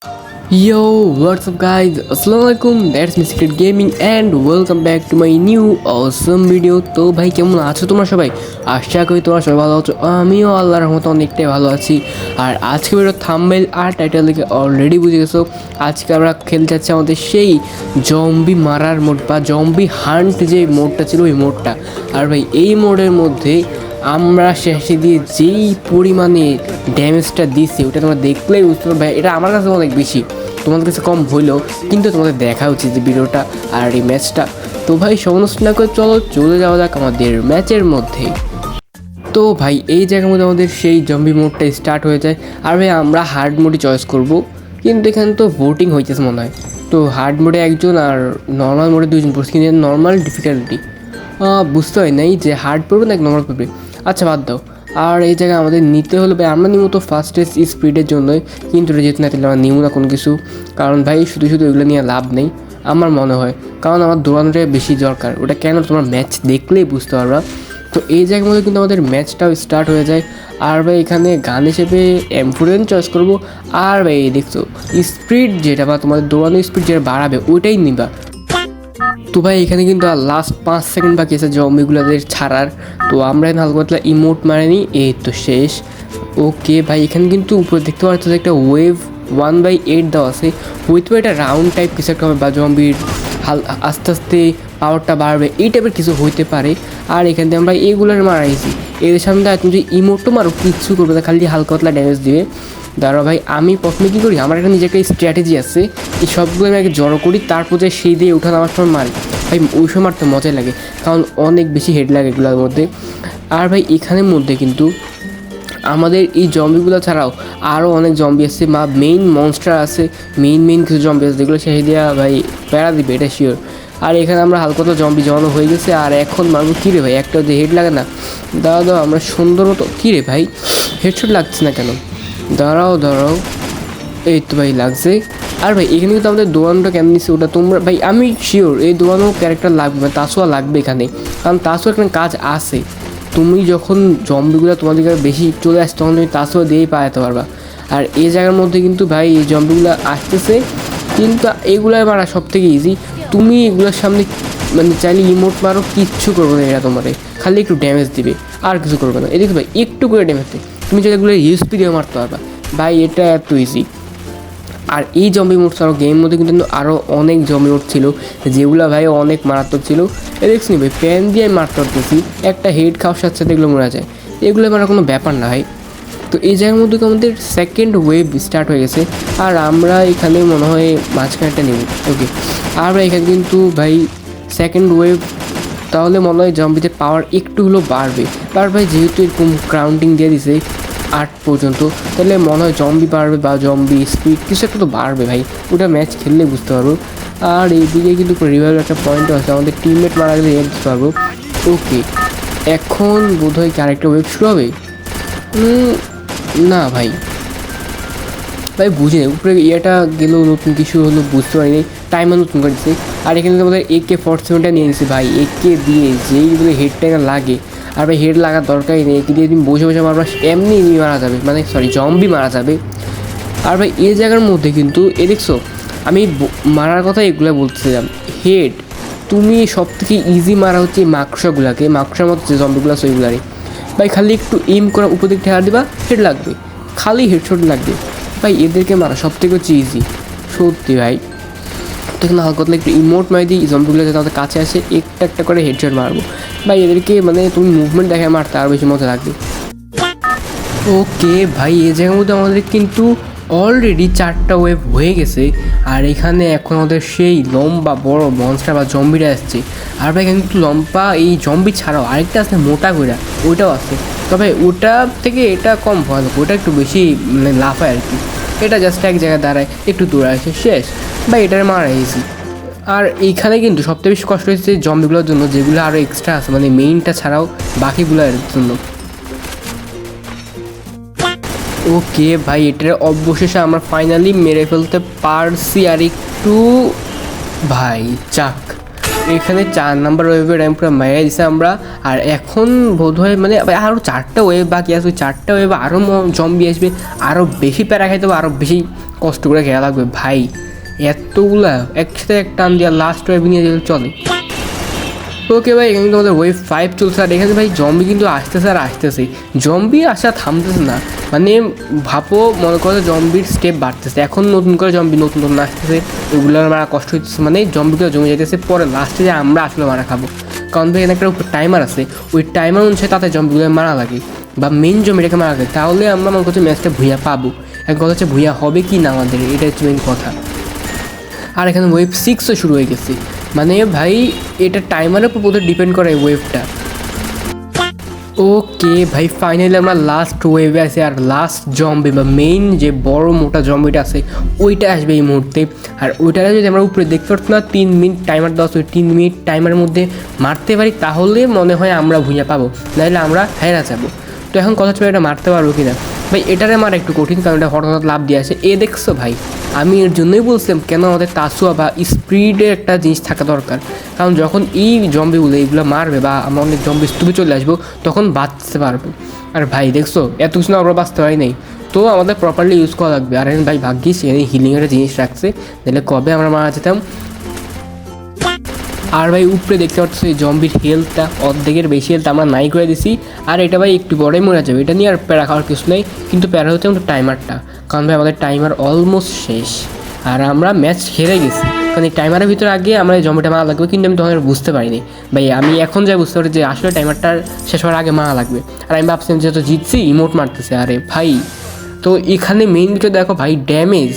Yo, what's up guys? Assalamualaikum, that's me Secret Gaming and welcome back to my new awesome video. তো ভাই কেমন আছো তোমরা সবাই? আশা করি তোমরা সবাই ভালো আছো। আমিও আল্লাহর রহমতে অনেকটাই ভালো আছি। আর আজকে ভিডিও থাম্বনেল আর টাইটেল দেখে অলরেডি বুঝে গেছো আজকে আমরা খেলতে যাচ্ছি আমাদের সেই জম্বি মারার মোড বা জম্বি হান্ট যে মোডটা ছিল ওই মোডটা। আর ভাই এই মোডের মধ্যে আমরা শেষে দিয়ে যেই পরিমাণে ড্যামেজটা দিচ্ছি ওটা তোমরা দেখলেই বুঝতে পারবে। এটা আমার কাছে অনেক বেশি, তোমাদের কাছে কম হইলেও কিন্তু তোমাদের দেখা উচিত যে ভিডিওটা আর এই ম্যাচটা। তো ভাই সমস্ত না করে চলে যাওয়া যাক আমাদের ম্যাচের মধ্যে। তো ভাই এই জায়গার মধ্যে আমাদের সেই জম্বি মোডটা স্টার্ট হয়ে যায়। আর ভাই আমরা হার্ড মোডই চয়েস করব, কিন্তু এখানে তো ভোটিং হইতেছে মনে হয়। তো হার্ড মোডে একজন আর নর্মাল মোডে দুজন পড়ছে, কিন্তু নর্মাল ডিফিকাল্টি বুঝতে হয় নাই যে হার্ড পড়বে না নর্মাল পড়বে। আচ্ছা বাদ দাও। আর এই জায়গায় আমাদের নিতে হলে ভাই আমরা নিব তো ফাস্টেস্ট স্পিডের জন্যই, কিন্তু এটা যেহেতু না তাহলে আমরা নিব না কোনো কিছু, কারণ ভাই শুধু শুধু এগুলো নিয়ে লাভ নেই আমার মনে হয়। কারণ আমার দৌড়ানোটাই বেশি দরকার, ওটা কেন তোমরা ম্যাচ দেখলেই বুঝতে পারবা। তো এই জায়গার মধ্যে কিন্তু আমাদের ম্যাচটাও স্টার্ট হয়ে যায়। আর ভাই এখানে গান হিসেবে এমফোরেন চয়েস করবো। আর ভাই দেখছো স্পিড যেটা বা তোমাদের দৌড়ানো স্পিড যেটা বাড়াবে ওইটাই নিবা। তো ভাই এখানে কিন্তু আর লাস্ট 5 সেকেন্ড বাকি আছে জম্বিগুলোদের ছাড়ার। তো আমরা এখানে হালকা পাতলা ইমোট মারিনি, এই তো শেষ। ওকে ভাই এখানে কিন্তু উপরে দেখতে পাচ্ছ যে একটা ওয়েভ 1/8 দেওয়া আছে, হয়তো এটা রাউন্ড টাইপ কিছু একটা হবে বা জম্বির আস্তে আস্তে পাওয়ারটা বাড়বে এই টাইপের কিছু হইতে পারে। আর এখান থেকে আমরা এগুলোর মারাইছি, এদের সামনে তুমি যদি ইমোটও মারো কিচ্ছু করবে না, খালি হালকা পাতলা ড্যামেজ দিবে। দাঁড়া ভাই আমি প্রথমে কী করি, আমার একটা নিজের একটা স্ট্র্যাটেজি আছে, এই সবগুলো আমি আগে জড়ো করি, তারপর যে সেই দিয়ে উঠানো আমার সময় মারি। ভাই ওই সময় মারতে মজাই লাগে, কারণ অনেক বেশি হেড লাগে এগুলোর মধ্যে। আর ভাই এখানের মধ্যে কিন্তু আমাদের এই জম্বিগুলো ছাড়াও আরও অনেক জম্বি আছে বা মেইন মনস্টার আছে, মেইন কিছু জম্বি আছে যেগুলো সেই দিয়া ভাই প্যারা দিবে এটা শিওর। আর এখানে আমরা হালকা তো জম্বি জমানো হয়ে গেছে। আর এখন মারবো কী রে ভাই, একটা যে হেড লাগে না, দাঁড়াও আমরা সুন্দর মতো কী রে ভাই হেডশট লাগছে না কেন, দাঁড়াও এই তো ভাই লাগছে। আর ভাই এখানে কিন্তু আমাদের দোয়ানোটা কেমন নিচ্ছে ওটা তোমরা ভাই আমি শিওর এই দোয়ানো ক্যারেক্টার লাগবে, মানে তাসোয়া লাগবে এখানে, কারণ তাসোয়া এখানে কাজ আছে। তুমি যখন জম্বিগুলো তোমাদের কাছে বেশি চলে আসে তখন তুমি তাসোয়া দিয়েই পাঠাতে পারবা। আর এই জায়গার মধ্যে কিন্তু ভাই এই জম্বিগুলো আসতেছে, কিন্তু এগুলো মারা সব থেকে ইজি। তুমি এগুলোর সামনে মানে চাইলে ইমোট মারো কিচ্ছু করবে না, এরা তোমার খালি একটু ড্যামেজ দিবে আর কিছু করবে না। এদিকে ভাই একটু করে ড্যামেজ দেয়, তুমি যদি এগুলো ইউএসপি দিয়ে মারতে পারবা ভাই, এটা এত ইজি। আর এই জম্বি মোড ছাড়াও গেমের মধ্যে কিন্তু আরও অনেক জম্বি মোড ছিল যেগুলো ভাই অনেক মারাত্মক ছিল। দেখছি ভাই প্যান দিয়ে মারতে পারতেছি, একটা হেড খাওয়ার সাথে সাথে এগুলো মরা যায়, এগুলো মারার কোনো ব্যাপার না ভাই। তো এই জায়গার মধ্যে আমাদের সেকেন্ড ওয়েভ স্টার্ট হয়ে গেছে, আর আমরা এখানে মনে হয় মাঝখানেটা নেব। ওকে আর ভাই এখানে কিন্তু ভাই সেকেন্ড ওয়েভ, তাহলে মনে হয় জম্বিদের পাওয়ার একটু হলেও বাড়বে। আর ভাই যেহেতু এরকম ক্রাউন্টিং দিয়ে দিছে 8 পর্যন্ত, তাহলে মনে হয় জম্বি বাড়বে বা জম্বি স্পিড কিছু একটা তো বাড়বে ভাই, ওটা ম্যাচ খেললে বুঝতে পারবো। আর এইদিকে কিন্তু রিভাইভ একটা পয়েন্টও আছে, আমাদের টিমমেট মারা গেলে এর দিতে পারবো। ওকে এখন বোধহয় কি আরেকটা ওয়েব শুরু হবে, না ভাই বুঝিনি উপরে ইয়েটা গেলেও নতুন কিছু হলো বুঝতে পারিনি, টাইমও নতুন করে দিচ্ছে। আর এখানে আমাদের AK-47টা নিয়ে নিচ্ছে ভাই, একে দিয়ে যেইগুলো হেডটা লাগে। আর ভাই হেড লাগার দরকারই নেই, একে দিয়ে তুমি বসে বসে মারবা এমনি মারা যাবে, মানে সরি জম্বি মারা যাবে। আর ভাই এই জায়গার মধ্যে কিন্তু দেখছো আমি মারার কথা এগুলো বলতেছিলাম, হেড তুমি সব থেকে ইজি মারা হচ্ছে এই মাকড়সার মতো যে জম্বিগুলো আছে ওইগুলারই ভাই, খালি একটু এম করা উপর দিক ঠেয়া দিবা হেড লাগবে, খালি হেডশট লাগবে ভাই, এদেরকে মারা সব থেকে হচ্ছে ইজি সত্যি ভাই। তো এখানে হালকা একটু ইমোট মারি দিই, জম্বিগুলো যাতে আমাদের কাছে আসে একটা একটা করে হেডশট মারবো ভাই, এদেরকে মানে তুমি মুভমেন্ট দেখায় মারতে আরও বেশি মজা লাগবে। ওকে ভাই এই জায়গার মধ্যে আমাদের কিন্তু অলরেডি 4টা ওয়েভ হয়ে গেছে। আর এখানে এখন আমাদের সেই লম্বা বড় মনস্টার বা জম্বিটা আসছে। আর ভাই এখানে কিন্তু লম্বা এই জম্বি ছাড়াও আরেকটা আছে মোটা কইরা, ওইটাও আছে, তবে ওটা থেকে এটা কম ভালো, ওটা একটু বেশি মানে লাফায় আর কি, এটা জাস্ট এক জায়গায় দাঁড়ায় একটু দূরে আসে শেষ ভাই, এটার মারা ইজি। আর এইখানে কিন্তু সবথেকে বেশি কষ্ট হয়েছে জম্বিগুলোর জন্য, যেগুলো আরও এক্সট্রা আছে মানে মেইনটা ছাড়াও বাকিগুলোর জন্য। ওকে ভাই এটার অবশেষে আমরা ফাইনালি মেরে ফেলতে পারছি আর একটু ভাই চাক, এখানে 4 নাম্বার ওয়েভের টাইম পুরো মেরে দিছে আমরা। আর এখন বোধহয় মানে আরও 4টা ওয়েভ বাকি আছে, ওই 4টা ওয়েভ আরও জম্বি আসবে, আরও বেশি প্যারা খাইতে হবে, আরও বেশি কষ্ট করে খেলা লাগবে ভাই, এতগুলা একসাথে এক টান দিয়ে লাস্ট ওয়েভ নিয়ে দিলে চলে। ওকে ভাই, এখানে কিন্তু আমাদের ওয়েভ 5 চলছে, আর এখানে ভাই জম্বি কিন্তু আসতেছে আর আসতেছে, জম্বি আসা থামতেছে না। মানে ভাবো, মনে করো জম্বির স্টেপ বাড়তেছে, এখন নতুন করে জম্বি নতুন নতুন আসতেছে, ওগুলো মারা কষ্ট হচ্ছে, মানে জম্বিগুলো জমে যেতেছে, পরে লাস্টে যে আমরা আসলে মারা খাবো। কারণ ভাই এখানে একটা টাইমার আছে, ওই টাইমার অনুসারে তাতে জম্বিগুলো মারা লাগে বা মেন জম্বিটাকে মারা লাগে, তাহলে আমরা মনে করছি ম্যাচটা ভুইয়া পাবো। এক কথা হচ্ছে ভুইয়া হবে কি না আমাদের, এটা হচ্ছে মেন কথা। আর এখানে ওয়েভ 6ও শুরু হয়ে গেছে, মানে ভাই এটা টাইমারের উপর বোধহয় ডিপেন্ড করে এই ওয়েভটা। ওকে ভাই, ফাইনালি আমরা লাস্ট ওয়েভে আছি, আর লাস্ট জম্বি বা মেইন যে বড় মোটা জম্বিটা আছে ওইটা আসবে এই মুহূর্তে। আর ওইটাকে যদি আমরা উপরে দেখতে পারতাম না, 3 মিনিট টাইমার দেওয়া, ওই 3 মিনিট টাইমারের মধ্যে মারতে পারি, তাহলে মনে হয় আমরা ভুঁইয়া পাবো, নাহলে আমরা হেরা যাবো। তো এখন কথা হচ্ছে এটা মারতে পারবো কি না ভাই, এটারে আমার একটু কঠিন, কারণ এটা হঠাৎ লাভ দিয়ে আসে। দেখছো ভাই, আমি এর জন্যই বলছিলাম কেন আমাদের তাসুয়া বা স্পিডের একটা জিনিস থাকা দরকার, কারণ যখন এই জম্বিগুলো এইগুলো মারবে বা আমরা অনেক জম্বি স্তূপে চলে আসবো, তখন বাঁচতে পারবো। আর ভাই দেখছো, এত কিছু না আমরা বাঁচতে পারি নাই, তো আমাদের প্রপারলি ইউজ করা লাগবে। আর ভাই ভাগ্যিস এখানে হিলিংয়ের জিনিস রাখছে, তাহলে কবে আমরা মারা যেতাম। আর ভাই উপরে দেখতে পাচ্ছি এই জম্বির হেলথটা অর্ধেকের বেশি হেলথ আমরা নাই করে দিছি, আর এটা ভাই একটু বড়ই মরে যাবে, এটা নিয়ে আর প্যারা খাওয়ার কিছু নেই। কিন্তু প্যারা হচ্ছে আমাদের টাইমারটা, কারণ ভাই আমাদের টাইমার অলমোস্ট শেষ, আর আমরা ম্যাচ হেরে গেছি, কারণ এই টাইমারের ভিতরে আগে আমরা এই জম্বিটা মারা লাগবে, কিন্তু আমি তখন বুঝতে পারিনি ভাই। আমি এখন যাই বুঝতে পারি যে আসলে টাইমারটা শেষ হওয়ার আগে মারা লাগবে, আর আমি ভাবছিলাম যেহেতু জিতছি ইমোট মারতেছে, আরে ভাই। তো এখানে মেইন বিষয় দেখো ভাই, ড্যামেজ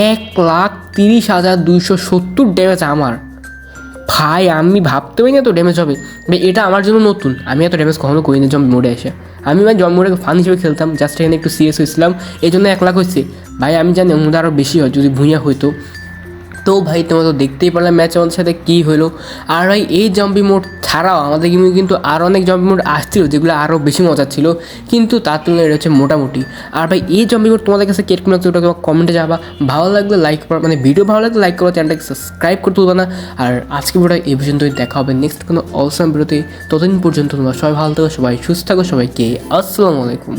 1,30,270 ড্যামেজ আমার ভাই, আমি ভাবতে পারি না তো ড্যামেজ হবে ভাই, এটা আমার জন্য নতুন, আমি এত ড্যামেজ কখনো করিনি জম্বি মোডে এসে। আমি ভাই জম্বি মোডে ফান হিসেবে খেলতাম, জাস্ট এখানে একটু সিরিয়াস হয়েছিলাম, এই জন্য 1 লাখ হয়েছে ভাই। আমি জানি ওদের আরও বেশি হয় যদি ভুঁইয়া হইতো। তো ভাই তোমরা তো দেখতেই পারলাম ম্যাচ আমাদের সাথে কী হলো। আর ভাই এই জম্বি মোড ছাড়াও আমাদের গেমে কিন্তু আরও অনেক জম্বি মোড আসছিল, যেগুলো আরও বেশি মজার ছিল, কিন্তু তার তুলনায় এটা হচ্ছে মোটামুটি। আর ভাই এই জম্বি মোড তোমাদের কাছে কেরকম লাগছে ওটা কমেন্টে যাবা, ভালো লাগলে লাইক করো, মানে ভিডিও ভালো লাগলে লাইক করো, চ্যানেলটাকে সাবস্ক্রাইব করতে ভুলবে না। আর আজকে ভিডিওটা এই পর্যন্তই, দেখা হবে নেক্সট কোনো অসাম ভিডিওতে। ততদিন পর্যন্ত তোমরা সবাই ভালো থাকো, সবাই সুস্থ থাকো, সবাইকে আসসালামু আলাইকুম।